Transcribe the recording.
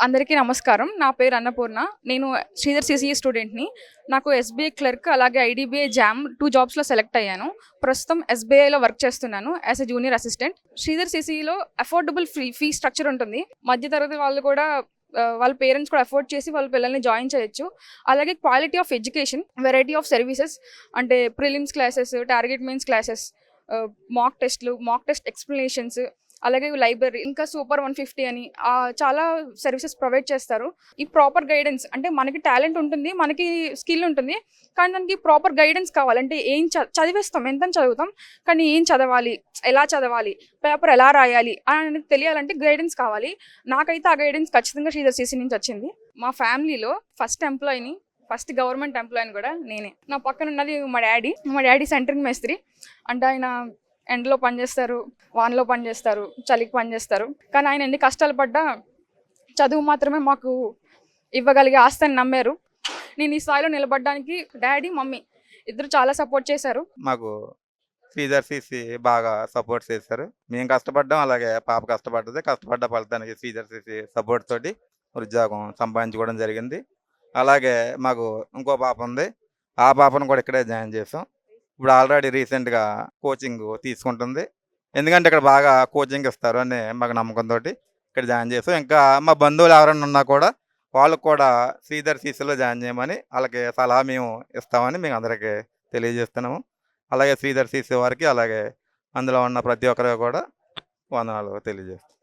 అందరికీ నమస్కారం. నా పేరు అన్నపూర్ణ. నేను శ్రీధర్ సీసీఈ స్టూడెంట్‌ని. నాకు ఎస్‌బీఐ క్లర్క్ అలాగే ఐడీబీఐ జామ్ 2 జాబ్స్‌లో సెలెక్ట్ అయ్యాను. ప్రస్తుతం ఎస్‌బీఐలో వర్క్ చేస్తున్నాను as a junior assistant. Sridhar సీసీఈలో అఫోర్డబుల్ ఫీ స్ట్రక్చర్ ఉంటుంది. మధ్య తరగతి వాళ్ళు కూడా వాళ్ళ పేరెంట్స్ కూడా అఫోర్డ్ చేసి వాళ్ళ పిల్లల్ని జాయిన్ చేయొచ్చు. అలాగే quality of education, variety of services అంటే prelims classes, target mains classes, mock టెస్ట్‌లు, మాక్ టెస్ట్ ఎక్స్‌ప్లనేషన్స్, అలాగే లైబ్రరీ, ఇంకా సూపర్ 150 అని చాలా సర్వీసెస్ ప్రొవైడ్ చేస్తారు. ఈ ప్రాపర్ గైడెన్స్ అంటే మనకి టాలెంట్ ఉంటుంది, మనకి స్కిల్ ఉంటుంది, కానీ దానికి ప్రాపర్ గైడెన్స్ కావాలి. అంటే ఏం చదివేస్తాం, ఎంతని చదువుతాం, కానీ ఏం చదవాలి, ఎలా చదవాలి, పేపర్ ఎలా రాయాలి అనేది తెలియాలంటే గైడెన్స్ కావాలి. నాకైతే ఆ గైడెన్స్ ఖచ్చితంగా శ్రీధర్ సీసీ నుంచి వచ్చింది. మా ఫ్యామిలీలో ఫస్ట్ గవర్నమెంట్ ఎంప్లాయీని కూడా నేనే. నా పక్కన ఉన్నది మా డాడీ సెంటరింగ్ మేస్త్రి. అంటే ఆయన ఎండలో పనిచేస్తారు, వానలో పనిచేస్తారు, చలికి పనిచేస్తారు. కానీ ఆయన ఎన్ని కష్టాలు పడ్డా చదువు మాత్రమే మాకు ఇవ్వగలిగే ఆస్తిని నమ్మారు. నేను ఈ స్థాయిలో నిలబడడానికి డాడీ, మమ్మీ ఇద్దరు చాలా సపోర్ట్ చేశారు. మాకు శ్రీధర్ సీసీ బాగా సపోర్ట్ చేశారు. మేము కష్టపడ్డాం, అలాగే పాప కష్టపడ్డది. కష్టపడ్డ ఫలితానికి శ్రీధర్ సీసీ సపోర్ట్ తోటి ఉద్యోగం సంపాదించుకోవడం జరిగింది. అలాగే మాకు ఇంకో పాప ఉంది, ఆ పాపను కూడా ఇక్కడే జాయిన్ చేసాం. ఇప్పుడు ఆల్రెడీ రీసెంట్గా కోచింగ్ తీసుకుంటుంది. ఎందుకంటే ఇక్కడ బాగా కోచింగ్ ఇస్తారు అని మాకు నమ్మకంతో ఇక్కడ జాయిన్ చేసాం. ఇంకా మా బంధువులు ఎవరైనా ఉన్నా కూడా వాళ్ళకు కూడా శ్రీధర్ సీసీలో జాయిన్ చేయమని వాళ్ళకి సలహా మేము ఇస్తామని మేము అందరికీ తెలియజేస్తున్నాము. అలాగే శ్రీధర్ సీసీ వారికి, అలాగే అందులో ఉన్న ప్రతి ఒక్కరికి కూడా వందనాలు తెలియజేస్తాం.